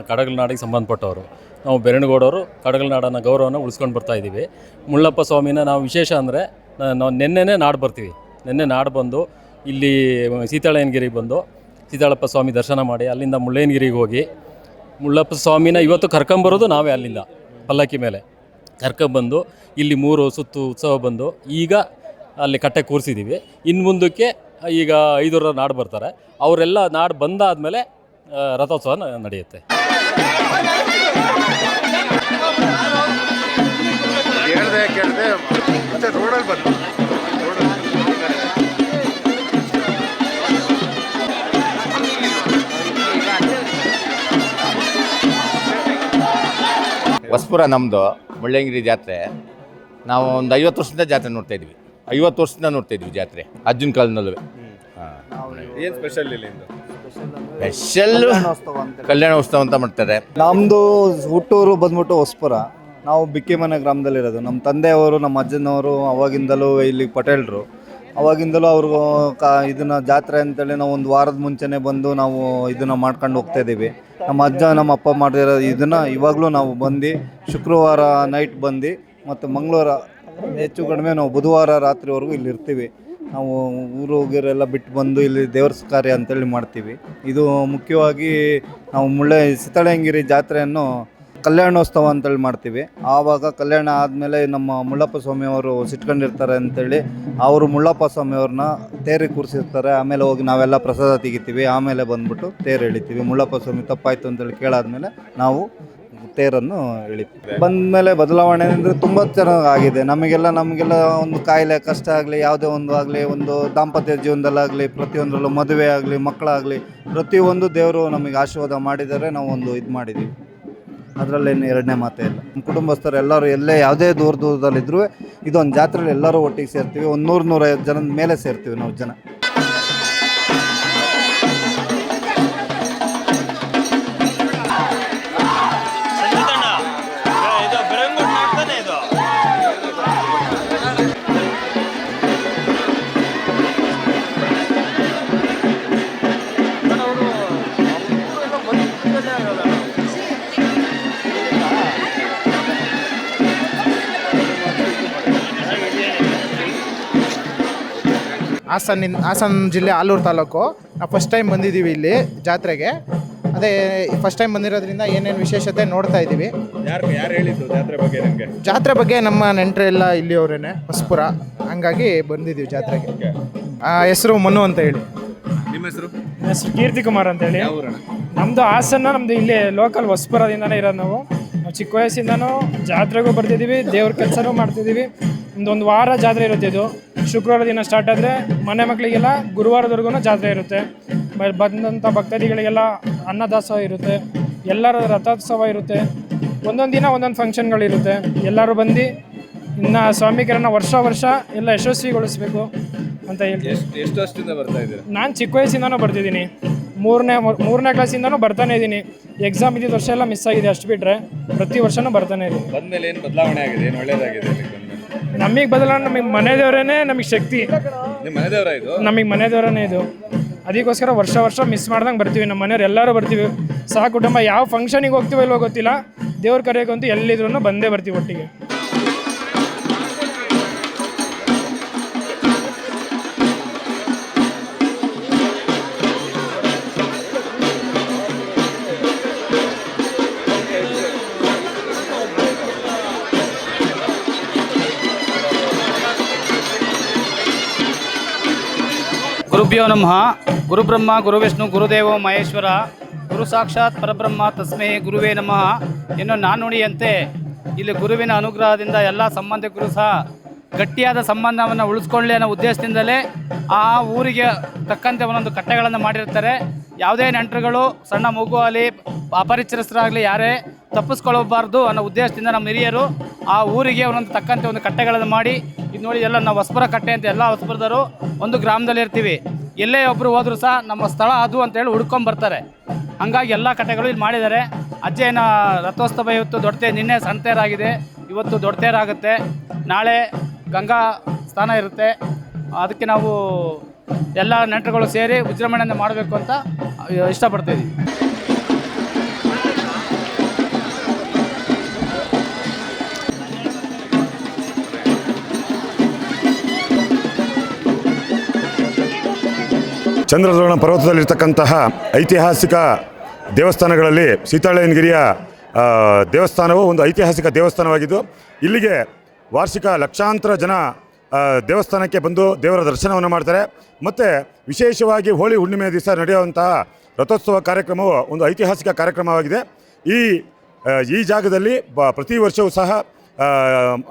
ಕಡಗಲ್ನಾಡಿಗೆ ಸಂಬಂಧಪಟ್ಟವರು. ನಾವು ಬೆರಣಗೋಡವರು ಕಡಗಲ್ನಾಡನ್ನು ಗೌರವನ ಉಳಿಸ್ಕೊಂಡು ಬರ್ತಾಯಿದ್ದೀವಿ. ಮುಳ್ಳಪ್ಪ ಸ್ವಾಮಿನ ನಾವು ವಿಶೇಷ ಅಂದರೆ ನಾವು ನಿನ್ನೆ ನಾಡು ಬರ್ತೀವಿ. ನಿನ್ನೆ ನಾಡು ಬಂದು ಇಲ್ಲಿ ಸೀತಾಳಯ್ಯನಗಿರಿಗೆ ಬಂದು ಸೀತಾಳಪ್ಪ ಸ್ವಾಮಿ ದರ್ಶನ ಮಾಡಿ ಅಲ್ಲಿಂದ ಮುಳ್ಳಯ್ಯನಗಿರಿಗೆ ಹೋಗಿ ಮುಳ್ಳಪ್ಪ ಸ್ವಾಮಿನ ಇವತ್ತು ಕರ್ಕೊಂಬರೋದು ನಾವೇ. ಅಲ್ಲಿಂದ ಪಲ್ಲಕ್ಕಿ ಮೇಲೆ ಕರ್ಕೊಂಬಂದು ಇಲ್ಲಿ 3 ಸುತ್ತು ಉತ್ಸವ ಬಂದು ಈಗ ಅಲ್ಲಿ ಕಟ್ಟೆ ಕೂರಿಸಿದ್ದೀವಿ. ಇನ್ನು ಮುಂದಕ್ಕೆ ಈಗ 5 ನಾಡು ಬರ್ತಾರೆ. ಅವರೆಲ್ಲ ನಾಡು ಬಂದಾದಮೇಲೆ ರಥೋತ್ಸವ ನಡೆಯುತ್ತೆ. ಕೇಳಿದೆ ಮತ್ತೆ ರೋಡಲ್ಲಿ ಬಂದು ಹೊಸಪುರ ನಮ್ಮದು ಮುಳ್ಳಯ್ಯನಗಿರಿ ಜಾತ್ರೆ. ನಾವು ಒಂದು 50 ವರ್ಷದಿಂದ ಜಾತ್ರೆ ನೋಡ್ತಾ ಇದ್ವಿ. 50 ವರ್ಷದಿಂದ ನೋಡ್ತಾ ಇದ್ವಿ ಜಾತ್ರೆ, ಅರ್ಜುನ್ ಕಾಲದಲ್ಲೂ. ಏನು ಸ್ಪೆಷಲ್ ಇಲ್ಲಿಂದು? ಸ್ಪೆಷಲ್ ಕಲ್ಯಾಣೋತ್ಸವ ಅಂತ ಮಾಡ್ತಾರೆ. ನಮ್ಮದು ಹುಟ್ಟೂರು ಬಂದ್ಬಿಟ್ಟು ಹೊಸಪುರ. ನಾವು ಬಿಕ್ಕಿಮನೆ ಗ್ರಾಮದಲ್ಲಿರೋದು. ನಮ್ಮ ತಂದೆಯವರು, ನಮ್ಮ ಅಜ್ಜನವರು ಅವಾಗಿಂದಲೂ ಇಲ್ಲಿ ಪಟೇಲರು. ಅವಾಗಿಂದಲೂ ಅವರು ಇದನ್ನು ಜಾತ್ರೆ ಅಂತೇಳಿ ನಾವು ಒಂದು ವಾರದ ಮುಂಚೆನೇ ಬಂದು ನಾವು ಇದನ್ನು ಮಾಡ್ಕೊಂಡು ಹೋಗ್ತಾ ಇದ್ದೀವಿ. ನಮ್ಮ ಅಜ್ಜ ನಮ್ಮ ಅಪ್ಪ ಮಾಡಿರೋ ಇದನ್ನು ಇವಾಗಲೂ ನಾವು ಬಂದು ಶುಕ್ರವಾರ ನೈಟ್ ಬಂದು ಮತ್ತು ಮಂಗಳವಾರ ಹೆಚ್ಚು ಕಡಿಮೆ ನಾವು ಬುಧವಾರ ರಾತ್ರಿವರೆಗೂ ಇಲ್ಲಿ ಇರ್ತೀವಿ. ನಾವು ಊರುಗಿರೆಲ್ಲ ಬಿಟ್ಟು ಬಂದು ಇಲ್ಲಿ ದೇವ್ರ ಕಾರ್ಯ ಅಂತೇಳಿ ಮಾಡ್ತೀವಿ. ಇದು ಮುಖ್ಯವಾಗಿ ನಾವು ಸೀತಾಳಯ್ಯನಗಿರಿ ಜಾತ್ರೆಯನ್ನು ಕಲ್ಯಾಣೋತ್ಸವ ಅಂತೇಳಿ ಮಾಡ್ತೀವಿ. ಆವಾಗ ಕಲ್ಯಾಣ ಆದಮೇಲೆ ನಮ್ಮ ಮುಳ್ಳಪ್ಪ ಸ್ವಾಮಿಯವರು ಸಿಟ್ಕೊಂಡಿರ್ತಾರೆ ಅಂತೇಳಿ ಅವರು ಮುಳ್ಳಪ್ಪ ಸ್ವಾಮಿಯವ್ರನ್ನ ತೇರಿಗೆ ಕೂರಿಸಿರ್ತಾರೆ. ಆಮೇಲೆ ಹೋಗಿ ನಾವೆಲ್ಲ ಪ್ರಸಾದ ತೆಗಿತೀವಿ. ಆಮೇಲೆ ಬಂದ್ಬಿಟ್ಟು ತೇರು ಎಳಿತೀವಿ. ಮುಳ್ಳಪ್ಪ ಸ್ವಾಮಿ ತಪ್ಪಾಯಿತು ಅಂತೇಳಿ ಕೇಳಾದ್ಮೇಲೆ ನಾವು ತೇರನ್ನು ಎಳಿತೀವಿ. ಬಂದಮೇಲೆ ಬದಲಾವಣೆ ಅಂದರೆ ತುಂಬ ಚೆನ್ನಾಗಿದೆ. ನಮಗೆಲ್ಲ ಒಂದು ಕಾಯಿಲೆ ಕಷ್ಟ ಆಗಲಿ, ಯಾವುದೇ ಒಂದು ಆಗಲಿ, ಒಂದು ದಾಂಪತ್ಯ ಜೀವನದಲ್ಲಾಗಲಿ, ಪ್ರತಿಯೊಂದರಲ್ಲೂ ಮದುವೆ ಆಗಲಿ, ಮಕ್ಕಳಾಗಲಿ, ಪ್ರತಿಯೊಂದು ದೇವರು ನಮಗೆ ಆಶೀರ್ವಾದ ಮಾಡಿದರೆ ನಾವು ಒಂದು ಇದು ಮಾಡಿದ್ದೀವಿ. ಅದರಲ್ಲೇನು ಎರಡನೇ ಮಾತೇ ಇಲ್ಲ. ನಮ್ಮ ಕುಟುಂಬಸ್ಥರು ಎಲ್ಲರೂ ಎಲ್ಲೇ ಯಾವುದೇ ದೂರದಲ್ಲಿದ್ದರೂ ಇದೊಂದು ಜಾತ್ರೆಯಲ್ಲಿ ಎಲ್ಲರೂ ಒಟ್ಟಿಗೆ ಸೇರ್ತೀವಿ. ಒಂದು 100-150 ಜನದ ಮೇಲೆ ಸೇರ್ತೀವಿ ನಾವು ಜನ. ಹಾಸನ ಜಿಲ್ಲೆ ಆಲೂರು ತಾಲೂಕು. ನಾವು ಫಸ್ಟ್ ಟೈಮ್ ಬಂದಿದ್ದೀವಿ ಇಲ್ಲಿ ಜಾತ್ರೆಗೆ. ಅದೇ ಫಸ್ಟ್ ಟೈಮ್ ಬಂದಿರೋದ್ರಿಂದ ಏನೇನು ವಿಶೇಷತೆ ನೋಡ್ತಾ ಇದ್ದೀವಿ. ಯಾರು ಹೇಳಿದ್ದು ಜಾತ್ರೆ ಬಗ್ಗೆ ನಿಮಗೆ? ಜಾತ್ರೆ ಬಗ್ಗೆ ನಮ್ಮ ನೆಂಟರೆಲ್ಲ ಇಲ್ಲಿಯವರೇನೆ, ಹೊಸಪುರ. ಹಂಗಾಗಿ ಬಂದಿದ್ದೀವಿ ಜಾತ್ರೆಗೆ. ಹೆಸರು ಮನು ಅಂತ ಹೇಳಿ. ನಿಮ್ಮ ಹೆಸರು? ಹೆಸರು ಕೀರ್ತಿ ಕುಮಾರ್ ಅಂತೇಳಿ. ನಮ್ಮದು ಹಾಸನ, ನಮ್ಮದು ಇಲ್ಲಿ ಲೋಕಲ್ ಹೊಸಪುರದಿಂದನೇ ಇರೋದು. ನಾವು ಚಿಕ್ಕ ವಯಸ್ಸಿಂದನೂ ಜಾತ್ರೆಗೂ ಬರ್ತಿದ್ದೀವಿ, ದೇವ್ರ ಕೆಲಸನೂ ಮಾಡ್ತಿದ್ದೀವಿ. ಒಂದು ವಾರ ಜಾತ್ರೆ ಇರುತ್ತೆ. ಇದು ಶುಕ್ರವಾರ ದಿನ ಸ್ಟಾರ್ಟ್ ಆದರೆ ಮನೆ ಮಕ್ಕಳಿಗೆಲ್ಲ ಗುರುವಾರದವರೆಗೂ ಜಾತ್ರೆ ಇರುತ್ತೆ. ಬಂದಂಥ ಭಕ್ತಾದಿಗಳಿಗೆಲ್ಲ ಅನ್ನದಾಸೋಹ ಇರುತ್ತೆ, ಎಲ್ಲರ ರಥೋತ್ಸವ ಇರುತ್ತೆ. ಒಂದೊಂದು ದಿನ ಒಂದೊಂದು ಫಂಕ್ಷನ್ಗಳಿರುತ್ತೆ. ಎಲ್ಲರೂ ಬಂದು ಇನ್ನು ಸ್ವಾಮಿಕರನ್ನ ವರ್ಷ ಎಲ್ಲ ಯಶಸ್ವಿಗೊಳಿಸ್ಬೇಕು ಅಂತ ಹೇಳ್ತೀವಿ. ಎಷ್ಟು ವರ್ಷದಿಂದ ಬರ್ತಾ ಇದ್ದೀರಾ? ನಾನು ಚಿಕ್ಕ ವಯಸ್ಸಿಂದನೂ ಬರ್ತಿದ್ದೀನಿ. ಮೂರನೇ ಕ್ಲಾಸಿಂದನೂ ಬರ್ತಾನೆ ಇದ್ದೀನಿ. ಎಕ್ಸಾಮ್ ಇದ್ದಿದ್ದು ವರ್ಷ ಎಲ್ಲ ಮಿಸ್ ಆಗಿದೆ, ಅಷ್ಟು ಬಿಟ್ಟರೆ ಪ್ರತಿ ವರ್ಷವೂ ಬರ್ತಾನೆ ಇದ್ದೀನಿ. ಬಂದಮೇಲೆ ಏನು ಬದಲಾವಣೆ ಆಗಿದೆ? ಏನು ಒಳ್ಳೇದಾಗಿದೆ? ನಮಗೆ ಬದಲಾವಣೆ, ನಮಗೆ ಮನೆ ದೇವರೇ ನಮಗೆ ಶಕ್ತಿ. ನಿಮ್ಮ ಮನೆ ದೇವರ ಇದು? ನಮಗೆ ಮನೆ ದೇವರೇ ಇದು. ಅದಕ್ಕೋಸ್ಕರ ವರ್ಷ ಮಿಸ್ ಮಾಡ್ದಂಗೆ ಬರ್ತೀವಿ. ನಮ್ಮ ಮನೆಯವ್ರು ಎಲ್ಲರೂ ಬರ್ತೀವಿ, ಸಹ ಕುಟುಂಬ. ಯಾವ ಫಂಕ್ಷನಿಗೆ ಹೋಗ್ತೀವೋ ಇಲ್ವೋ ಗೊತ್ತಿಲ್ಲ, ದೇವ್ರ ಕರೆಯೋಕ್ಕಂತೂ ಎಲ್ಲಿದ್ರೂ ಬಂದೇ ಬರ್ತೀವಿ ಒಟ್ಟಿಗೆ. ಗುರುಭ್ಯೋ ನಮಃ. ಗುರುಬ್ರಹ್ಮ ಗುರುವಿಷ್ಣು ಗುರುದೇವೋ ಮಹೇಶ್ವರ, ಗುರು ಸಾಕ್ಷಾತ್ ಪರಬ್ರಹ್ಮ ತಸ್ಮೈ ಗುರುವೇ ನಮಃ ಎನ್ನೋ ನಾನುಡಿಯಂತೆ ಇಲ್ಲಿ ಗುರುವಿನ ಅನುಗ್ರಹದಿಂದ ಎಲ್ಲ ಸಂಬಂಧಿಕರು ಸಹ ಗಟ್ಟಿಯಾದ ಸಂಬಂಧವನ್ನು ಉಳಿಸ್ಕೊಳ್ಳಿ ಅನ್ನೋ ಉದ್ದೇಶದಿಂದಲೇ ಆ ಊರಿಗೆ ತಕ್ಕಂತೆ ಒಂದೊಂದು ಕಟ್ಟೆಗಳನ್ನು ಮಾಡಿರ್ತಾರೆ. ಯಾವುದೇ ನೆಂಟರುಗಳು, ಸಣ್ಣ ಮಗು ಆಗಲಿ, ಅಪರಿಚಿತರಾಗಲಿ ಯಾರೇ ತಪ್ಪಿಸ್ಕೊಳ್ಳಬಾರ್ದು ಅನ್ನೋ ಉದ್ದೇಶದಿಂದ ನಮ್ಮ ಹಿರಿಯರು ಆ ಊರಿಗೆ ಒಂದೊಂದು ತಕ್ಕಂತೆ ಒಂದು ಕಟ್ಟೆಗಳನ್ನು ಮಾಡಿ, ಇದು ನೋಡಿ ಎಲ್ಲ ನಾವು ಹೊಸಪುರ ಕಟ್ಟೆ ಅಂತ ಎಲ್ಲ ಹೊಸಪುರದವರು ಒಂದು ಗ್ರಾಮದಲ್ಲಿ ಇರ್ತೀವಿ. ಎಲ್ಲೇ ಒಬ್ಬರು ಹೋದರೂ ಸಹ ನಮ್ಮ ಸ್ಥಳ ಅದು ಅಂತೇಳಿ ಹುಡ್ಕೊಂಬರ್ತಾರೆ. ಹಾಗಾಗಿ ಎಲ್ಲ ಕಟ್ಟೆಗಳು ಇಲ್ಲಿ ಮಾಡಿದ್ದಾರೆ. ಅಜ್ಜಯ್ಯನ ರಥೋತ್ಸವ ಇವತ್ತು ದೊಡ್ಡತೇರು, ನಿನ್ನೆ ಸಣ್ಣ ತೇರಾಗಿದೆ, ಇವತ್ತು ದೊಡ್ಡ ತೇರಾಗುತ್ತೆ. ನಾಳೆ ಗಂಗಾ ಸ್ಥಾನ ಇರುತ್ತೆ. ಅದಕ್ಕೆ ನಾವು ಎಲ್ಲ ನೆಂಟರುಗಳು ಸೇರಿ ವಿಜೃಂಭಣೆಯಿಂದ ಮಾಡಬೇಕು ಅಂತ ಇಷ್ಟಪಡ್ತಾಯಿದ್ದೀವಿ. ಚಂದ್ರದ್ರೋಣ ಪರ್ವತದಲ್ಲಿರ್ತಕ್ಕಂತಹ ಐತಿಹಾಸಿಕ ದೇವಸ್ಥಾನಗಳಲ್ಲಿ ಸೀತಾಳಯ್ಯನಗಿರಿಯ ದೇವಸ್ಥಾನವು ಒಂದು ಐತಿಹಾಸಿಕ ದೇವಸ್ಥಾನವಾಗಿದ್ದು, ಇಲ್ಲಿಗೆ ವಾರ್ಷಿಕ ಲಕ್ಷಾಂತರ ಜನ ದೇವಸ್ಥಾನಕ್ಕೆ ಬಂದು ದೇವರ ದರ್ಶನವನ್ನು ಮಾಡ್ತಾರೆ. ಮತ್ತು ವಿಶೇಷವಾಗಿ ಹೋಳಿ ಹುಣ್ಣಿಮೆ ದಿವಸ ನಡೆಯುವಂತಹ ರಥೋತ್ಸವ ಕಾರ್ಯಕ್ರಮವು ಒಂದು ಐತಿಹಾಸಿಕ ಕಾರ್ಯಕ್ರಮವಾಗಿದೆ. ಈ ಜಾಗದಲ್ಲಿ ಪ್ರತಿ ವರ್ಷವೂ ಸಹ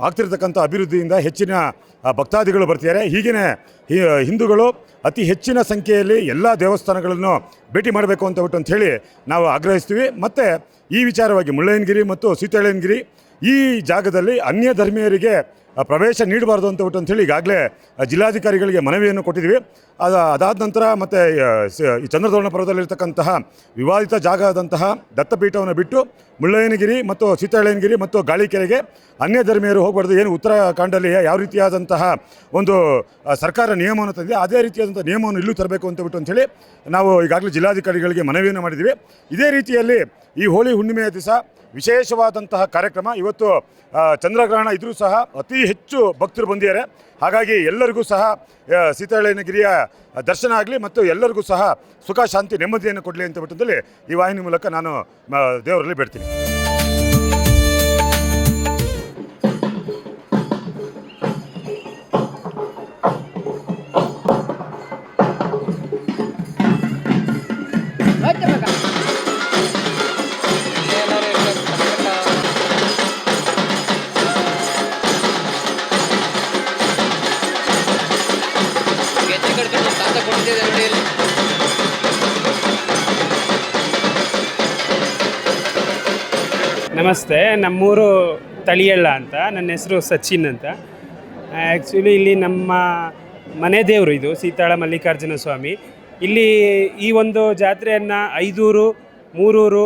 ಆಗ್ತಿರ್ತಕ್ಕಂಥ ಅಭಿವೃದ್ಧಿಯಿಂದ ಹೆಚ್ಚಿನ ಭಕ್ತಾದಿಗಳು ಬರ್ತಿದ್ದಾರೆ. ಹೀಗೇ ಹಿಂದೂಗಳು ಅತಿ ಹೆಚ್ಚಿನ ಸಂಖ್ಯೆಯಲ್ಲಿ ಎಲ್ಲ ದೇವಸ್ಥಾನಗಳನ್ನು ಭೇಟಿ ಮಾಡಬೇಕು ಅಂತ ಹೇಳಿ ನಾವು ಆಗ್ರಹಿಸ್ತೀವಿ. ಮತ್ತು ಈ ವಿಚಾರವಾಗಿ ಮುಳ್ಳಯ್ಯನಗಿರಿ ಮತ್ತು ಸೀತಾಳಯ್ಯನಗಿರಿ ಈ ಜಾಗದಲ್ಲಿ ಅನ್ಯ ಧರ್ಮೀಯರಿಗೆ ಪ್ರವೇಶ ನೀಡಬಾರ್ದು ಅಂತ ಹೇಳಿ ಈಗಾಗಲೇ ಜಿಲ್ಲಾಧಿಕಾರಿಗಳಿಗೆ ಮನವಿಯನ್ನು ಕೊಟ್ಟಿದ್ದೀವಿ. ಅದಾದ ನಂತರ ಮತ್ತು ಈ ಚಂದ್ರದ್ರೋಣ ಪರ್ವತದಲ್ಲಿರ್ತಕ್ಕಂತಹ ವಿವಾದಿತ ಜಾಗ ಆದಂತಹ ದತ್ತಪೀಠವನ್ನು ಬಿಟ್ಟು ಮುಳ್ಳಯ್ಯನಗಿರಿ ಮತ್ತು ಸೀತಾಳಯ್ಯನಗಿರಿ ಮತ್ತು ಗಾಳಿಕೆರೆಗೆ ಅನ್ಯ ಧರ್ಮೀಯರು ಹೋಗಬಾರ್ದು. ಏನು ಉತ್ತರಾಖಂಡಲ್ಲಿ ಯಾವ ರೀತಿಯಾದಂತಹ ಒಂದು ಸರ್ಕಾರ ನಿಯಮವನ್ನು ತಂದಿದೆ ಅದೇ ರೀತಿಯಾದಂಥ ನಿಯಮವನ್ನು ಇಲ್ಲೂ ತರಬೇಕು ಅಂತೇಳಿ ನಾವು ಈಗಾಗಲೇ ಜಿಲ್ಲಾಧಿಕಾರಿಗಳಿಗೆ ಮನವಿಯನ್ನು ಮಾಡಿದ್ದೀವಿ. ಇದೇ ರೀತಿಯಲ್ಲಿ ಈ ಹೋಳಿ ಹುಣ್ಣಿಮೆಯ ದಿವಸ ವಿಶೇಷವಾದಂತಹ ಕಾರ್ಯಕ್ರಮ. ಇವತ್ತು ಚಂದ್ರಗ್ರಹಣ ಇದ್ರೂ ಸಹ ಅತಿ ಹೆಚ್ಚು ಭಕ್ತರು ಬಂದಿದ್ದಾರೆ. ಹಾಗಾಗಿ ಎಲ್ಲರಿಗೂ ಸಹ ಸೀತಾಳಯ್ಯನಗಿರಿಯ ದರ್ಶನ ಆಗಲಿ ಮತ್ತು ಎಲ್ಲರಿಗೂ ಸಹ ಸುಖ ಶಾಂತಿ ನೆಮ್ಮದಿಯನ್ನು ಕೊಡಲಿ ಅಂತ ಈ ವಾಹಿನಿ ಮೂಲಕ ನಾನು ದೇವರಲ್ಲಿ ಬೇಡ್ತೀನಿ. ನಮಸ್ತೆ, ನಮ್ಮೂರು ತಳಿಯಳ್ಳ ಅಂತ. ನನ್ನ ಹೆಸರು ಸಚಿನ್ ಅಂತ. ಆ್ಯಕ್ಚುಲಿ ಇಲ್ಲಿ ನಮ್ಮ ಮನೆ ದೇವರು ಇದು ಸೀತಾಳ ಮಲ್ಲಿಕಾರ್ಜುನ ಸ್ವಾಮಿ. ಇಲ್ಲಿ ಈ ಒಂದು ಜಾತ್ರೆಯನ್ನು ಐದೂರು, ಮೂರೂರು,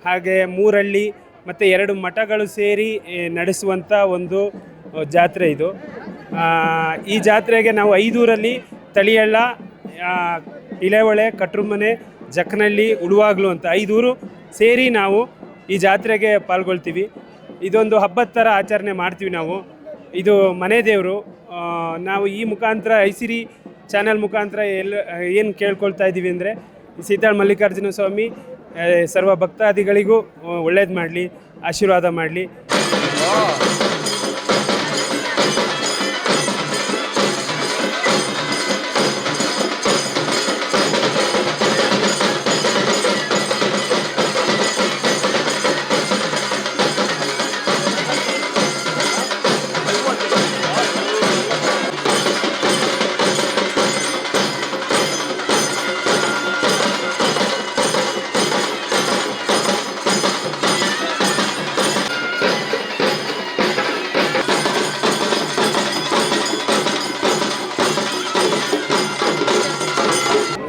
ಹಾಗೆ ಮೂರಳ್ಳಿ ಮತ್ತು 2 ಮಠಗಳು ಸೇರಿ ನಡೆಸುವಂಥ ಒಂದು ಜಾತ್ರೆ ಇದು. ಈ ಜಾತ್ರೆಗೆ ನಾವು ಐದೂರಲ್ಲಿ ತಳಿಯಳ್ಳ, ಇಳೆಹೊಳೆ, ಕಟ್ರುಮನೆ, ಜಕ್ಕನಹಳ್ಳಿ, ಉಳುವಾಗ್ಲು ಅಂತ 5 ಊರು ಸೇರಿ ನಾವು ಈ ಜಾತ್ರೆಗೆ ಪಾಲ್ಗೊಳ್ತೀವಿ. ಇದೊಂದು ಹಬ್ಬದ ಥರ ಆಚರಣೆ ಮಾಡ್ತೀವಿ ನಾವು. ಇದು ಮನೆ ದೇವರು. ನಾವು ಈ ಮುಖಾಂತರ ಐಸಿರಿ ಚಾನಲ್ ಮುಖಾಂತರ ಏನು ಕೇಳ್ಕೊಳ್ತಾ ಇದ್ದೀವಿ ಅಂದರೆ ಸೀತಾಳ ಮಲ್ಲಿಕಾರ್ಜುನ ಸ್ವಾಮಿ ಸರ್ವ ಭಕ್ತಾದಿಗಳಿಗೂ ಒಳ್ಳೇದು ಮಾಡಲಿ, ಆಶೀರ್ವಾದ ಮಾಡಲಿ.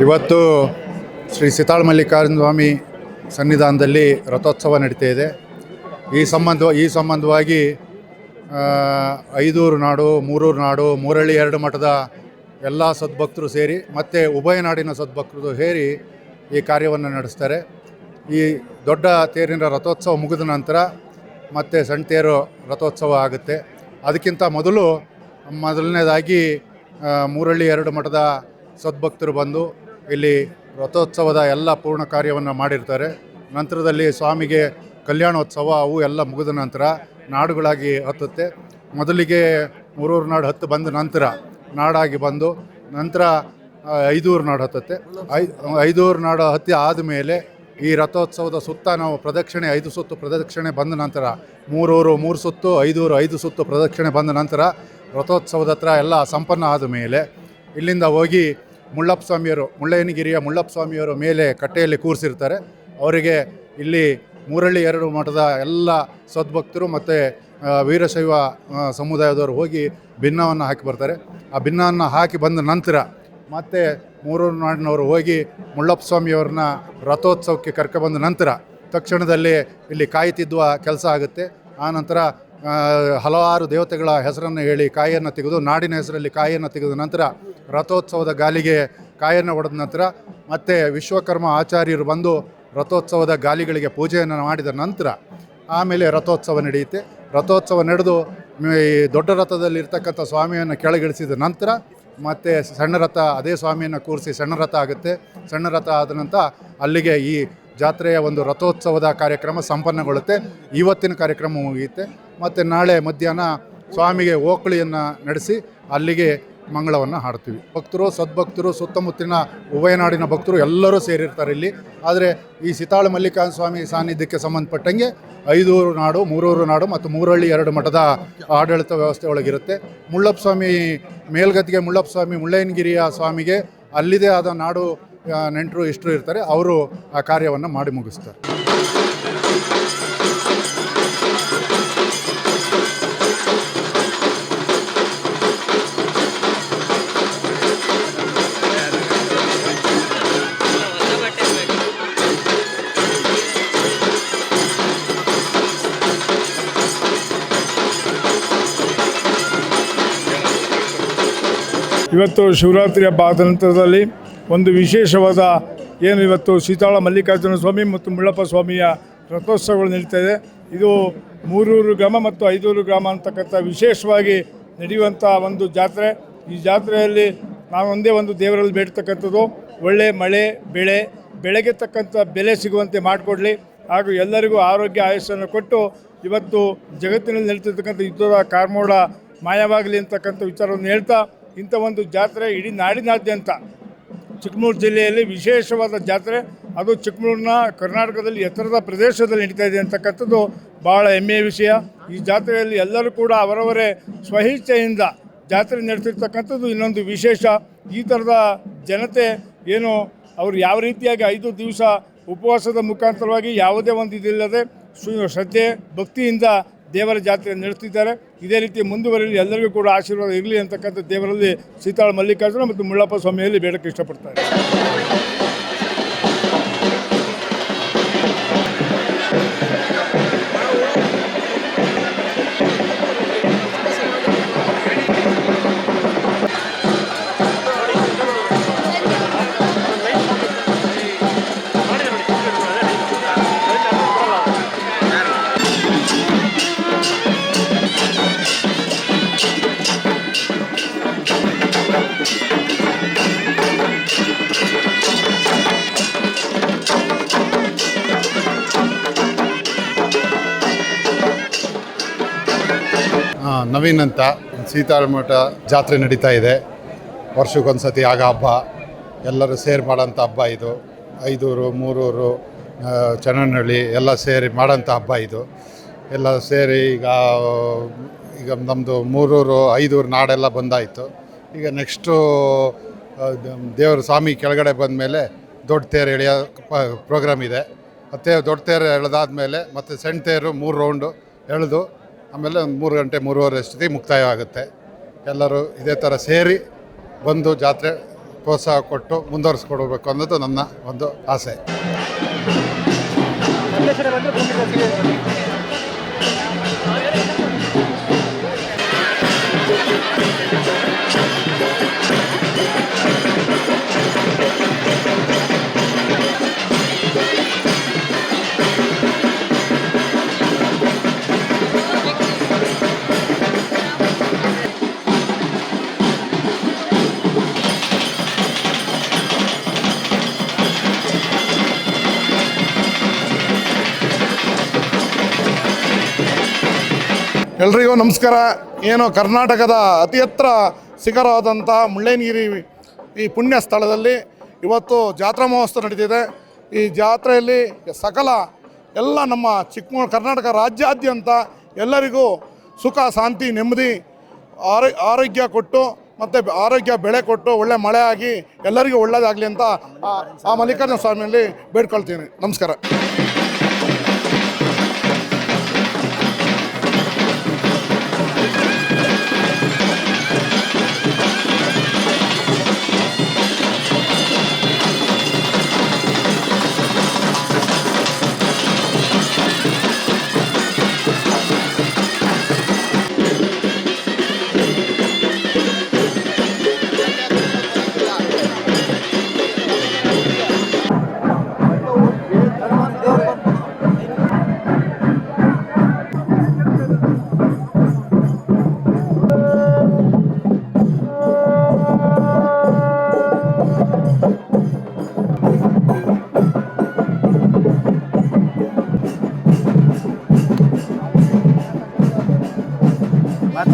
ಇವತ್ತು ಶ್ರೀ ಸೀತಾಳ ಮಲ್ಲಿಕಾರ್ಜುನ ಸ್ವಾಮಿ ಸನ್ನಿಧಾನದಲ್ಲಿ ರಥೋತ್ಸವ ನಡೀತಾ ಇದೆ. ಈ ಸಂಬಂಧವಾಗಿ ಐದೂರು ನಾಡು, ಮೂರೂರು ನಾಡು, ಮೂರಳ್ಳಿ 2 ಮಠದ ಎಲ್ಲ ಸದ್ಭಕ್ತರು ಸೇರಿ ಮತ್ತು ಉಭಯ ನಾಡಿನ ಸದ್ಭಕ್ತರು ಸೇರಿ ಈ ಕಾರ್ಯವನ್ನು ನಡೆಸ್ತಾರೆ. ಈ ದೊಡ್ಡ ತೇರಿನ ರಥೋತ್ಸವ ಮುಗಿದ ನಂತರ ಮತ್ತು ಸಣ್ಣ ತೇರು ರಥೋತ್ಸವ ಆಗುತ್ತೆ. ಅದಕ್ಕಿಂತ ಮೊದಲನೇದಾಗಿ ಮೂರಳ್ಳಿ 2 ಮಠದ ಸದ್ಭಕ್ತರು ಬಂದು ಇಲ್ಲಿ ರಥೋತ್ಸವದ ಎಲ್ಲ ಪೂರ್ಣ ಕಾರ್ಯವನ್ನು ಮಾಡಿರ್ತಾರೆ. ನಂತರದಲ್ಲಿ ಸ್ವಾಮಿಗೆ ಕಲ್ಯಾಣೋತ್ಸವ ಅವು ಎಲ್ಲ ಮುಗಿದ ನಂತರ ನಾಡುಗಳಾಗಿ ಹತ್ತುತ್ತೆ. ಮೊದಲಿಗೆ ಮೂರೂರು ನಾಡು ಹತ್ತು ಬಂದ ನಂತರ ನಾಡಾಗಿ ಬಂದು ನಂತರ ಐದೂರು ನಾಡು ಹತ್ತುತ್ತೆ. ಐದೂರು ನಾಡು ಹತ್ತಿ ಆದಮೇಲೆ ಈ ರಥೋತ್ಸವದ ಸುತ್ತ ನಾವು ಪ್ರದಕ್ಷಿಣೆ 5 ಸುತ್ತು ಪ್ರದಕ್ಷಿಣೆ ಬಂದ ನಂತರ ಮೂರೂರು 3 ಸುತ್ತು, ಐದೂರು 5 ಸುತ್ತು ಪ್ರದಕ್ಷಿಣೆ ಬಂದ ನಂತರ ರಥೋತ್ಸವದ ಹತ್ರ ಎಲ್ಲ ಸಂಪನ್ನ ಆದ ಮೇಲೆ ಇಲ್ಲಿಂದ ಹೋಗಿ ಮುಳ್ಳಪ್ಪ ಸ್ವಾಮಿಯವರು, ಮುಳ್ಳಯ್ಯನಗಿರಿಯ ಮುಳ್ಳಪ್ಪ ಸ್ವಾಮಿಯವರು ಮೇಲೆ ಕಟ್ಟೆಯಲ್ಲಿ ಕೂರಿಸಿರ್ತಾರೆ. ಅವರಿಗೆ ಇಲ್ಲಿ ಮೂರಳ್ಳಿ 2 ಮಠದ ಎಲ್ಲ ಸದ್ಭಕ್ತರು ಮತ್ತು ವೀರಶೈವ ಸಮುದಾಯದವರು ಹೋಗಿ ಭಿನ್ನವನ್ನು ಹಾಕಿ ಬರ್ತಾರೆ. ಆ ಭಿನ್ನವನ್ನು ಹಾಕಿ ಬಂದ ನಂತರ ಮತ್ತು ಮೂರೂರು ನಾಡಿನವರು ಹೋಗಿ ಮುಳ್ಳಪ್ಪ ಸ್ವಾಮಿಯವ್ರನ್ನ ರಥೋತ್ಸವಕ್ಕೆ ಕರ್ಕೊಬಂದ ನಂತರ ತಕ್ಷಣದಲ್ಲಿ ಇಲ್ಲಿ ಕಾಯಿ ತಿದ್ದುವ ಕೆಲಸ ಆಗುತ್ತೆ. ಆನಂತರ ಹಲವಾರು ದೇವತೆಗಳ ಹೆಸರನ್ನು ಹೇಳಿ ಕಾಯಿಯನ್ನು ತೆಗೆದು ನಾಡಿನ ಹೆಸರಲ್ಲಿ ಕಾಯಿಯನ್ನು ತೆಗೆದ ನಂತರ ರಥೋತ್ಸವದ ಗಾಲಿಗೆ ಕಾಯನ್ನು ಹೊಡೆದ ನಂತರ ಮತ್ತು ವಿಶ್ವಕರ್ಮ ಆಚಾರ್ಯರು ಬಂದು ರಥೋತ್ಸವದ ಗಾಲಿಗಳಿಗೆ ಪೂಜೆಯನ್ನು ಮಾಡಿದ ನಂತರ ಆಮೇಲೆ ರಥೋತ್ಸವ ನಡೆಯುತ್ತೆ. ರಥೋತ್ಸವ ನಡೆದು ಈ ದೊಡ್ಡ ರಥದಲ್ಲಿರ್ತಕ್ಕಂಥ ಸ್ವಾಮಿಯನ್ನು ಕೆಳಗಿಳಿಸಿದ ನಂತರ ಮತ್ತು ಸಣ್ಣ ರಥ ಅದೇ ಸ್ವಾಮಿಯನ್ನು ಕೂರಿಸಿ ಸಣ್ಣ ರಥ ಆಗುತ್ತೆ. ಸಣ್ಣ ರಥ ಆದ ನಂತರ ಅಲ್ಲಿಗೆ ಈ ಜಾತ್ರೆಯ ಒಂದು ರಥೋತ್ಸವದ ಕಾರ್ಯಕ್ರಮ ಸಂಪನ್ನಗೊಳ್ಳುತ್ತೆ. ಇವತ್ತಿನ ಕಾರ್ಯಕ್ರಮ ಮುಗಿಯುತ್ತೆ. ಮತ್ತು ನಾಳೆ ಮಧ್ಯಾಹ್ನ ಸ್ವಾಮಿಗೆ ಓಕಳಿಯನ್ನು ನಡೆಸಿ ಅಲ್ಲಿಗೆ ಮಂಗಳವನ್ನು ಹಾಡ್ತೀವಿ. ಭಕ್ತರು, ಸದ್ಭಕ್ತರು, ಸುತ್ತಮುತ್ತಲಿನ ಉಭಯನಾಡಿನ ಭಕ್ತರು ಎಲ್ಲರೂ ಸೇರಿರ್ತಾರೆ ಇಲ್ಲಿ. ಆದರೆ ಈ ಸೀತಾಳ ಮಲ್ಲಿಕಾರ್ಜುನ ಸ್ವಾಮಿ ಸಾನ್ನಿಧ್ಯಕ್ಕೆ ಸಂಬಂಧಪಟ್ಟಂಗೆ 5 ನಾಡು, 3 ನಾಡು ಮತ್ತು ಮೂರಹಳ್ಳಿ 2 ಮಠದ ಆಡಳಿತ ವ್ಯವಸ್ಥೆ ಒಳಗಿರುತ್ತೆ. ಮುಳ್ಳಪ್ಪ ಸ್ವಾಮಿ ಮೇಲ್ಗದ್ದಿಗೆ ಮುಳ್ಳಪ್ಪ ಸ್ವಾಮಿ ಮುಳ್ಳಯ್ಯನಗಿರಿಯ ಸ್ವಾಮಿಗೆ ಅಲ್ಲಿದೇ ಆದ ನಾಡು ನೆಂಟರು ಇಷ್ಟರು ಇರ್ತಾರೆ, ಅವರು ಆ ಕಾರ್ಯವನ್ನು ಮಾಡಿ ಮುಗಿಸ್ತಾರೆ. ಇವತ್ತು ಶಿವರಾತ್ರಿ ಹಬ್ಬ ಆದ ನಂತರದಲ್ಲಿ ಒಂದು ವಿಶೇಷವಾದ ಏನು ಇವತ್ತು ಸೀತಾಳ ಮಲ್ಲಿಕಾರ್ಜುನ ಸ್ವಾಮಿ ಮತ್ತು ಮುಳ್ಳಪ್ಪ ಸ್ವಾಮಿಯ ರಥೋತ್ಸವಗಳು ನಡೀತಾ ಇದೆ. ಇದು 3 ಗ್ರಾಮ ಮತ್ತು 5 ಗ್ರಾಮ ಅಂತಕ್ಕಂಥ ವಿಶೇಷವಾಗಿ ನಡೆಯುವಂಥ ಒಂದು ಜಾತ್ರೆ. ಈ ಜಾತ್ರೆಯಲ್ಲಿ ನಾವು ಒಂದೇ ಒಂದು ದೇವರಲ್ಲಿ ಬೇಡ್ತಕ್ಕಂಥದ್ದು ಒಳ್ಳೆ ಮಳೆ ಬೆಳೆಗೆ ತಕ್ಕಂಥ ಬೆಲೆ ಸಿಗುವಂತೆ ಮಾಡಿಕೊಡಲಿ, ಹಾಗೂ ಎಲ್ಲರಿಗೂ ಆರೋಗ್ಯ ಆಯುಷ್ಯನ್ನು ಕೊಟ್ಟು ಇವತ್ತು ಜಗತ್ತಿನಲ್ಲಿ ನಡೀತಿರ್ತಕ್ಕಂಥ ಯುದ್ಧದ ಕಾರ್ಮೋಡ ಮಾಯವಾಗಲಿ ಅಂತಕ್ಕಂಥ ವಿಚಾರವನ್ನು ಹೇಳ್ತಾ, ಇಂಥ ಒಂದು ಜಾತ್ರೆ ಇಡೀ ನಾಡಿನಾದ್ಯಂತ ಚಿಕ್ಕಮಗಳೂರು ಜಿಲ್ಲೆಯಲ್ಲಿ ವಿಶೇಷವಾದ ಜಾತ್ರೆ, ಅದು ಚಿಕ್ಕಮಗಳೂರಿನ ಕರ್ನಾಟಕದಲ್ಲಿ ಎತ್ತರದ ಪ್ರದೇಶದಲ್ಲಿ ನಡೀತಾ ಇದೆ ಅಂತಕ್ಕಂಥದ್ದು ಭಾಳ ಹೆಮ್ಮೆಯ ವಿಷಯ. ಈ ಜಾತ್ರೆಯಲ್ಲಿ ಎಲ್ಲರೂ ಕೂಡ ಅವರವರೇ ಸ್ವಇಚ್ಛೆಯಿಂದ ಜಾತ್ರೆ ನಡೆಸಿರ್ತಕ್ಕಂಥದ್ದು ಇನ್ನೊಂದು ವಿಶೇಷ. ಈ ಥರದ ಜನತೆ ಏನು ಅವರು ಯಾವ ರೀತಿಯಾಗಿ 5 ದಿವಸ ಉಪವಾಸದ ಮುಖಾಂತರವಾಗಿ ಯಾವುದೇ ಒಂದು ಇದಿಲ್ಲದೆ ಶ್ರದ್ಧೆ ಭಕ್ತಿಯಿಂದ ದೇವರ ಜಾತ್ರೆ ನಡೆಸ್ತಿದ್ದಾರೆ. ಇದೇ ರೀತಿ ಮುಂದುವರಿಯಲಿ, ಎಲ್ಲರಿಗೂ ಕೂಡ ಆಶೀರ್ವಾದ ಇರಲಿ ಅಂತಕ್ಕಂಥ ದೇವರಲ್ಲಿ ಸೀತಾಳ ಮಲ್ಲಿಕಾರ್ಜುನ ಮತ್ತು ಮುಳ್ಳಪ್ಪ ಸ್ವಾಮಿಯಲ್ಲಿ ಬೇಡಕ್ಕೆ ಇಷ್ಟಪಡ್ತಾರೆ. ನವೀನ್ ಅಂತ ಸೀತಾಳ ಮಠ ಜಾತ್ರೆ ನಡೀತಾ ಇದೆ. ವರ್ಷಕ್ಕೊಂದು ಸತಿ ಆಗ ಹಬ್ಬ, ಎಲ್ಲರೂ ಸೇರಿ ಮಾಡೋಂಥ ಹಬ್ಬ ಇದು. 5 ಮೂರೂರು ಚನ್ನನಹಳ್ಳಿ ಎಲ್ಲ ಸೇರಿ ಮಾಡೋಂಥ ಹಬ್ಬ ಇದು. ಎಲ್ಲ ಸೇರಿ ಈಗ ನಮ್ಮದು 3 5 ನಾಡೆಲ್ಲ ಬಂದಾಯಿತು. ಈಗ ನೆಕ್ಸ್ಟು ದೇವರ ಸ್ವಾಮಿ ಕೆಳಗಡೆ ಬಂದ ಮೇಲೆ ದೊಡ್ಡ ತೇರು ಎಳೆಯೋ ಪ್ರೋಗ್ರಾಮ್ ಇದೆ. ಮತ್ತು ದೊಡ್ಡ ತೇರು ಎಳೆದಾದ್ಮೇಲೆ ಮತ್ತು ಸಣ್ಣ ತೇರು 3 ರೌಂಡು ಎಳೆದು ಆಮೇಲೆ ಒಂದು 3 ಗಂಟೆ 3:30 ಅಷ್ಟೊತ್ತಿಗೆ ಮುಕ್ತಾಯ ಆಗುತ್ತೆ. ಎಲ್ಲರೂ ಇದೇ ಥರ ಸೇರಿ ಬಂದು ಜಾತ್ರೆ ಪ್ರೋತ್ಸಾಹ ಕೊಟ್ಟು ಮುಂದುವರಿಸ್ಕೊಡ್ಬೇಕು ಅನ್ನೋದು ನನ್ನ ಒಂದು ಆಸೆ. ಎಲ್ರಿಗೂ ನಮಸ್ಕಾರ. ಏನು ಕರ್ನಾಟಕದ ಅತಿ ಎತ್ತರ ಶಿಖರವಾದಂಥ ಮುಳ್ಳಯ್ಯನಗಿರಿ ಈ ಪುಣ್ಯ ಸ್ಥಳದಲ್ಲಿ ಇವತ್ತು ಜಾತ್ರಾ ಮಹೋತ್ಸವ ನಡೀತಿದೆ. ಈ ಜಾತ್ರೆಯಲ್ಲಿ ಸಕಲ ಎಲ್ಲ ನಮ್ಮ ಚಿಕ್ಕಮಗಳೂರು ಕರ್ನಾಟಕ ರಾಜ್ಯಾದ್ಯಂತ ಎಲ್ಲರಿಗೂ ಸುಖ ಶಾಂತಿ ನೆಮ್ಮದಿ ಆರೋಗ್ಯ ಕೊಟ್ಟು ಮತ್ತು ಆರೋಗ್ಯ ಬೆಳೆ ಕೊಟ್ಟು ಒಳ್ಳೆ ಮಳೆ ಆಗಿ ಎಲ್ಲರಿಗೂ ಒಳ್ಳೆಯದಾಗಲಿ ಅಂತ ಆ ಮಲ್ಲಿಕಾರ್ಜುನ ಸ್ವಾಮಿಯಲ್ಲಿ ಬೇಡ್ಕೊಳ್ತೀನಿ. ನಮಸ್ಕಾರ.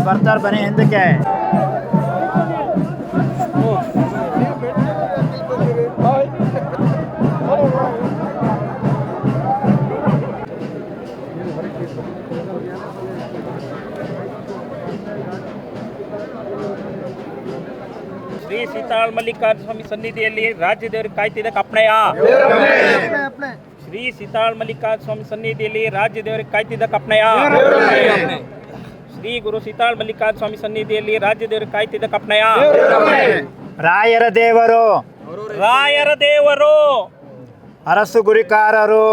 ಬರ್ತಾರೆ ಬನ್ನಿ ಹಿಂದಕ್ಕೆ. ಶ್ರೀ ಸೀತಾಳ್ ಮಲ್ಲಿಕಾರ್ಜುನ ಸ್ವಾಮಿ ಸನ್ನಿಧಿಯಲ್ಲಿ ರಾಜ್ಯ ದೇವರಿಗೆ ಕಾಯ್ತಿದ್ದ ಕಪ್ಪಣೆಯ. ಶ್ರೀ ಸೀತಾಳ್ ಮಲ್ಲಿಕಾರ್ಜುನ ಸ್ವಾಮಿ ಸನ್ನಿಧಿಯಲ್ಲಿ ರಾಜ್ಯ ದೇವರಿಗೆ ಕಾಯ್ತಿದ್ದ ಕಪ್ಪಣೆಯ. ಶ್ರೀ ಗುರು ಸೀತಾಳ್ ಮಲ್ಲಿಕಾರ್ಜುನ ಸ್ವಾಮಿ ಸನ್ನಿಧಿಯಲ್ಲಿ ರಾಜ್ಯ ದೇವರಿಗೆ ಕಾಯ್ತಿದ್ದ ಕಪ್ಪಣೆಯ. ರಾಯರ ದೇವರು, ರಾಯರ ದೇವರು, ಅರಸು ಗುರಿಕಾರರು,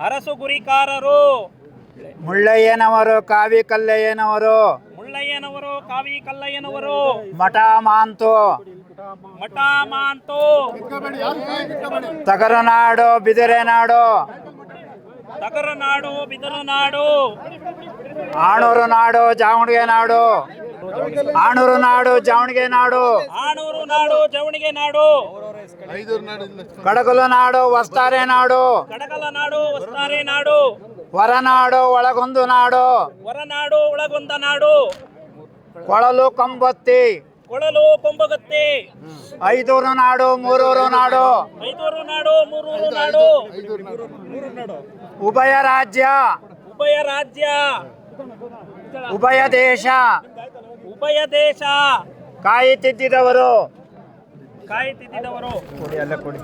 ಅರಸು ಗುರಿಕಾರರು, ಮುಳ್ಳಯ್ಯನವರು, ಕಾವಿ ಕಲ್ಲಯ್ಯನವರು, ಮುಳ್ಳಯ್ಯನವರು, ಕಾವಿ ಕಲ್ಲಯ್ಯನವರು, ಮಠ ಮಾಂತು, ಮಠ ಮಾಂತು, ತಗರನಾಡು, ಬಿದಿರೆನಾಡು, ತಗರನಾಡು, ಬಿದರನಾಡು, ಆಣೂರು ನಾಡು, ಜಾವಣಿಗೆ ನಾಡು, ಆಣೂರು ನಾಡು, ಜಾವಣಿಗೆ ನಾಡು, ಆಣೂರು ನಾಡು, ಜವಣಿಗೆ ನಾಡು, ಕಡಗಲು ನಾಡು, ವಸ್ತಾರೆ ನಾಡು, ಕಡಗಲ ನಾಡು, ವಸ್ತಾರೆ ನಾಡು, ಹೊರನಾಡು, ಒಳಗೊಂದು ನಾಡು, ಹೊರನಾಡು, ಒಳಗೊಂದ ನಾಡು, ಕೊಳಲು ಕೊಂಬತ್ತಿ, ಕೊಳಲು ಕೊಂಬಗತ್ತಿ, ಐದೂರು ನಾಡು, ಮೂರೂರು ನಾಡು, ಐದೂರು ನಾಡು, ಮೂರೂರು ನಾಡು, ಉಭಯ ರಾಜ್ಯ, ಉಭಯ ರಾಜ್ಯ, ಉಭಯ ದೇಶ ಉಭಯ ದೇಶ ಕಾಯುತ್ತಿದ್ದವರು. ಕಾಯುತ್ತಿದ್ದವರು. ಎಲ್ಲ ಕೊಡಿ.